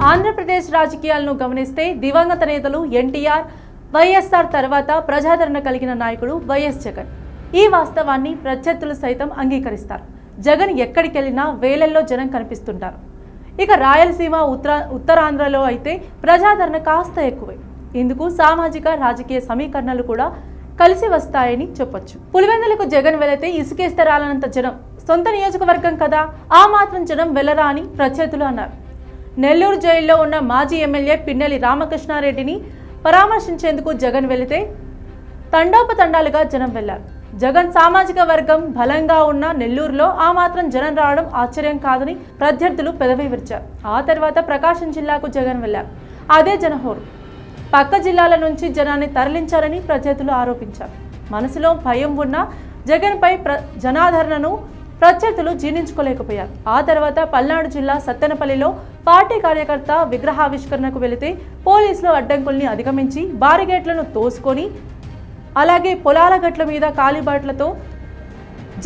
ఆంధ్రప్రదేశ్ రాజకీయాలను గమనిస్తే దివంగత నేతలు ఎన్టీఆర్, వైఎస్ఆర్ తర్వాత ప్రజాదరణ కలిగిన నాయకుడు వైఎస్ జగన్. ఈ వాస్తవాన్ని ప్రత్యర్థులు సైతం అంగీకరిస్తారు. జగన్ ఎక్కడికి వెళ్ళినా వేలల్లో జనం కనిపిస్తుంటారు. ఇక రాయలసీమ, ఉత్తరాంధ్రలో అయితే ప్రజాదరణ కాస్త ఎక్కువే. ఇందుకు సామాజిక, రాజకీయ సమీకరణలు కూడా కలిసి వస్తాయని చెప్పొచ్చు. పులివెందులకు జగన్ వెళితే ఇసుకేస్తే రాలనంత జనం, సొంత నియోజకవర్గం కదా, ఆ మాత్రం జనం వెళ్ళరా అని ప్రత్యర్థులు అన్నారు. నెల్లూరు జైల్లో ఉన్న మాజీ ఎమ్మెల్యే పిన్నెల్లి రామకృష్ణారెడ్డిని పరామర్శించేందుకు జగన్ వెళితే తండోపతండాలుగా జనం వెళ్లారు. జగన్ సామాజిక వర్గం బలంగా ఉన్న నెల్లూరులో ఆ మాత్రం జనం రావడం ఆశ్చర్యం కాదని ప్రత్యర్థులు పెదవి విరిచారు. ఆ తర్వాత ప్రకాశం జిల్లాకు జగన్ వెళ్లారు. అదే జనహోరు. పక్క జిల్లాల నుంచి జనాన్ని తరలించారని ప్రత్యర్థులు ఆరోపించారు. మనసులో భయం ఉన్న జగన్పై జనాదరణను ప్రత్యర్థులు జీర్ణించుకోలేకపోయారు. ఆ తర్వాత పల్నాడు జిల్లా సత్తెనపల్లిలో పార్టీ కార్యకర్త విగ్రహావిష్కరణకు వెళితే పోలీసులు అడ్డంకుల్ని అధిగమించి బారిగేట్లను తోసుకొని, అలాగే పొలాల గట్ల మీద కాలిబాట్లతో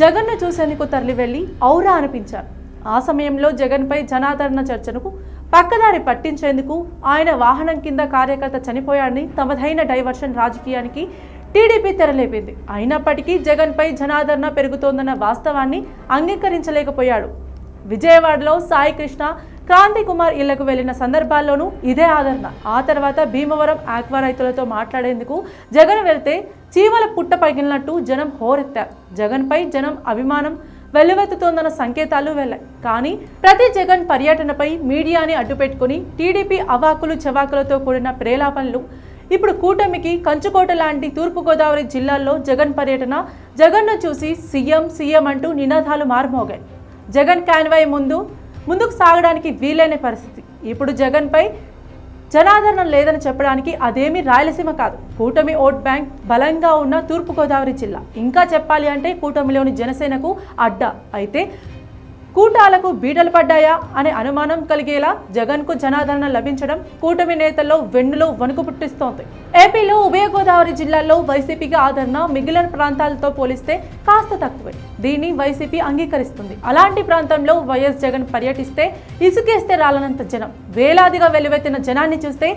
జగన్ను చూసేందుకు తరలి వెళ్లి ఔరా అనిపించారు. ఆ సమయంలో జగన్పై జనాదరణ చర్చకు పక్కదారి పట్టించేందుకు ఆయన వాహనం కింద కార్యకర్త చనిపోయాడని తమదైన డైవర్షన్ రాజకీయానికి టీడీపీ తెరలేపింది. అయినప్పటికీ జగన్పై జనాదరణ పెరుగుతోందన్న వాస్తవాన్ని అంగీకరించలేకపోయాడు. విజయవాడలో సాయి కృష్ణ, క్రాంతి కుమార్ ఇళ్లకు వెళ్లిన సందర్భాల్లోనూ ఇదే ఆదరణ. ఆ తర్వాత భీమవరం ఆక్వా రైతులతో మాట్లాడేందుకు జగన్ వెళ్తే చీమల పుట్ట పగిలినట్టు జనం హోరెత్తారు. జగన్పై జనం అభిమానం వెల్లువెత్తుతోందన్న సంకేతాలు వెళ్ళాయి. కానీ ప్రతి జగన్ పర్యటనపై మీడియాని అడ్డుపెట్టుకుని టీడీపీ అవాకులు చవాకులతో కూడిన ప్రేలాపనలు ఇప్పుడు కూటమికి కంచుకోట లాంటి తూర్పుగోదావరి జిల్లాల్లో జగన్ పర్యటన, జగన్ను చూసి సీఎం అంటూ నినాదాలు మారుమోగాయి. జగన్ కాన్వాయ్ ముందుకు సాగడానికి వీలైన పరిస్థితి. ఇప్పుడు జగన్పై జనాదరణ లేదని చెప్పడానికి అదేమీ రాయలసీమ కాదు, కూటమి ఓట్ బ్యాంక్ బలంగా ఉన్న తూర్పుగోదావరి జిల్లా. ఇంకా చెప్పాలి అంటే కూటమిలోని జనసేనకు అడ్డా. అయితే కూటాలకు బీటలు పడ్డాయా అనే అనుమానం కలిగేలా జగన్కు జనాదరణ లభించడం కూటమి నేతల్లో వెన్నులో వణుకు పుట్టిస్తోంది. ఏపీలో ఉభయ గోదావరి జిల్లాల్లో వైసీపీకి ఆదరణ మిగిలిన ప్రాంతాలతో పోలిస్తే కాస్త తక్కువే. దీన్ని వైసీపీ అంగీకరిస్తుంది. అలాంటి ప్రాంతంలో వైఎస్ జగన్ పర్యటిస్తే ఇసుకేస్తే రాలనంత జనం, వేలాదిగా వెల్లువెత్తిన జనాన్ని చూస్తే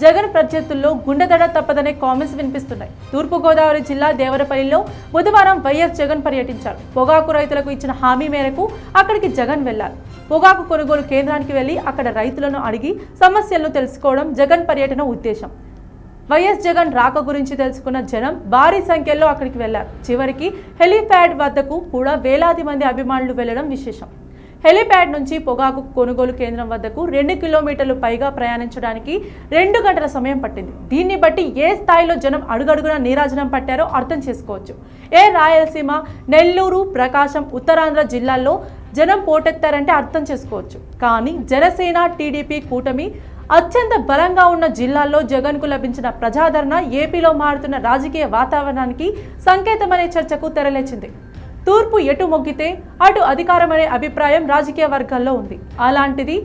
జగన్ ప్రత్యర్థుల్లో గుండెదడ తప్పదనే కామెంట్స్ వినిపిస్తున్నాయి. తూర్పుగోదావరి జిల్లా దేవరపల్లిలో బుధవారం వైఎస్ జగన్ పర్యటించారు. పొగాకు రైతులకు ఇచ్చిన హామీ మేరకు అక్కడికి జగన్ వెళ్లారు. పొగాకు కొనుగోలు కేంద్రానికి వెళ్లి అక్కడ రైతులను అడిగి సమస్యలను తెలుసుకోవడం జగన్ పర్యటన ఉద్దేశం. వైఎస్ జగన్ రాక గురించి తెలుసుకున్న జనం భారీ సంఖ్యలో అక్కడికి వెళ్లారు. చివరికి హెలీప్యాడ్ వద్దకు కూడా వేలాది మంది అభిమానులు వెళ్లడం విశేషం. హెలీప్యాడ్ నుంచి పొగాకు కొనుగోలు కేంద్రం వద్దకు 2 కిలోమీటర్లు పైగా ప్రయాణించడానికి 2 గంటల సమయం పట్టింది. దీన్ని బట్టి ఏ స్థాయిలో జనం అడుగడుగున నీరాజనం పట్టారో అర్థం చేసుకోవచ్చు. రాయలసీమ, నెల్లూరు, ప్రకాశం, ఉత్తరాంధ్ర జిల్లాల్లో జనం పోటెత్తారంటే అర్థం చేసుకోవచ్చు. కానీ జనసేన, టీడీపీ కూటమి అత్యంత బలంగా ఉన్న జిల్లాల్లో జగన్కు లభించిన ప్రజాదరణ ఏపీలో మారుతున్న రాజకీయ వాతావరణానికి సంకేతమనే చర్చకు తెరలేచింది. తూర్పు ఎటు మొగ్గితే అటు అధికారం అనే అభిప్రాయం రాజకీయ వర్గాల్లో ఉంది. అలాంటిది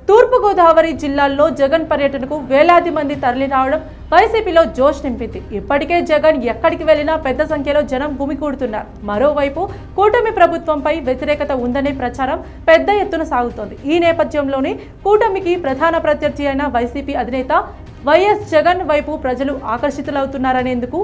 తూర్పుగోదావరి జిల్లాల్లో జగన్ పర్యటనకు వేలాది మంది తరలి రావడం వైసీపీలో జోష్ నింపింది. ఇప్పటికే జగన్ ఎక్కడికి వెళ్లినా పెద్ద సంఖ్యలో జనం గుమికూడుతున్నారు. మరోవైపు కూటమి ప్రభుత్వంపై వ్యతిరేకత ఉందనే ప్రచారం పెద్ద ఎత్తున సాగుతోంది. ఈ నేపథ్యంలోనే కూటమికి ప్రధాన ప్రత్యర్థి అయిన వైసీపీ అధినేత వైఎస్ జగన్ వైపు ప్రజలు ఆకర్షితులవుతున్నారనేందుకు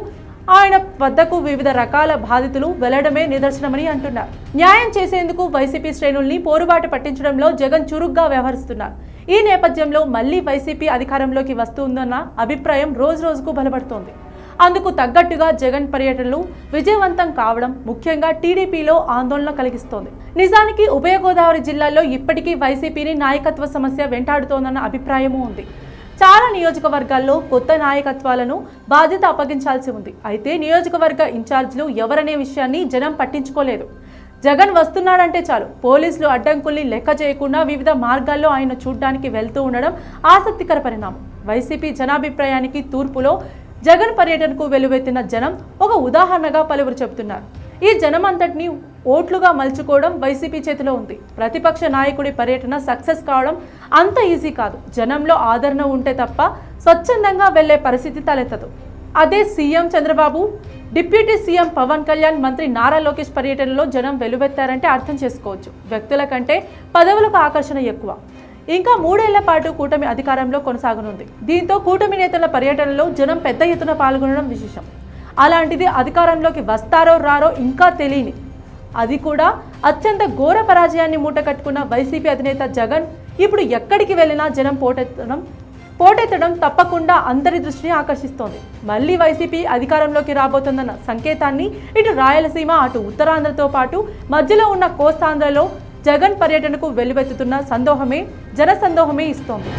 ఆయన వద్దకు వివిధ రకాల బాధితులు వెళ్లడమే నిదర్శనమని అంటున్నారు. న్యాయం చేసేందుకు వైసీపీ శ్రేణుల్ని పోరుబాటు పట్టించడంలో జగన్ చురుగ్గా వ్యవహరిస్తున్నారు. ఈ నేపథ్యంలో మళ్లీ వైసీపీ అధికారంలోకి వస్తుందన్న అభిప్రాయం రోజురోజుకు బలపడుతోంది. అందుకు తగ్గట్టుగా జగన్ పర్యటనలు విజయవంతం కావడం ముఖ్యంగా టీడీపీలో ఆందోళన కలిగిస్తోంది. నిజానికి ఉభయ గోదావరి జిల్లాల్లో ఇప్పటికీ వైసీపీని నాయకత్వ సమస్య వెంటాడుతోందన్న అభిప్రాయమూ ఉంది. చాలా నియోజకవర్గాల్లో కొత్త నాయకత్వాలను బాధ్యత అప్పగించాల్సి ఉంది. అయితే నియోజకవర్గ ఇన్ఛార్జీలు ఎవరనే విషయాన్ని జనం పట్టించుకోలేదు. జగన్ వస్తున్నాడంటే చాలు పోలీసులు అడ్డంకుల్ని లెక్క చేయకుండా వివిధ మార్గాల్లో ఆయన చూడ్డానికి వెళ్తూ ఉండడం ఆసక్తికర పరిణామం. వైసీపీ జనాభిప్రాయానికి తూర్పులో జగన్ పర్యటనకు వెలువెత్తిన జనం ఒక ఉదాహరణగా పలువురు చెబుతున్నారు. ఈ జనం అంతటినీ ఓట్లుగా మలుచుకోవడం వైసీపీ చేతిలో ఉంది. ప్రతిపక్ష నాయకుడి పర్యటన సక్సెస్ కావడం అంత ఈజీ కాదు. జనంలో ఆదరణ ఉంటే తప్ప స్వచ్ఛందంగా వెళ్లే పరిస్థితి తలెత్తదు. అదే CM Chandrababu, deputy CM Pawan Kalyan, మంత్రి నారా లోకేష్ పర్యటనలో జనం వెలువెత్తారంటే అర్థం చేసుకోవచ్చు. వ్యక్తుల కంటే పదవులకు ఆకర్షణ ఎక్కువ. ఇంకా 3 ఏళ్ల పాటు కూటమి అధికారంలో కొనసాగనుంది. దీంతో కూటమి నేతల పర్యటనలో జనం పెద్ద ఎత్తున పాల్గొనడం విశేషం. అలాంటిది అధికారంలోకి వస్తారో రారో ఇంకా తెలియని, అది కూడా అత్యంత ఘోర పరాజయాన్ని మూటకట్టుకున్న వైసీపీ అధినేత జగన్ ఇప్పుడు ఎక్కడికి వెళ్ళినా జనం పోటెత్తడం తప్పకుండా అందరి దృష్టిని ఆకర్షిస్తోంది. మళ్ళీ వైసీపీ అధికారంలోకి రాబోతుందన్న సంకేతాన్ని ఇటు రాయలసీమ, అటు ఉత్తరాంధ్రతో పాటు మధ్యలో ఉన్న కోస్తాంధ్రలో జగన్ పర్యటనకు వెల్లువెత్తుతున్న జనసందోహమే ఇస్తోంది.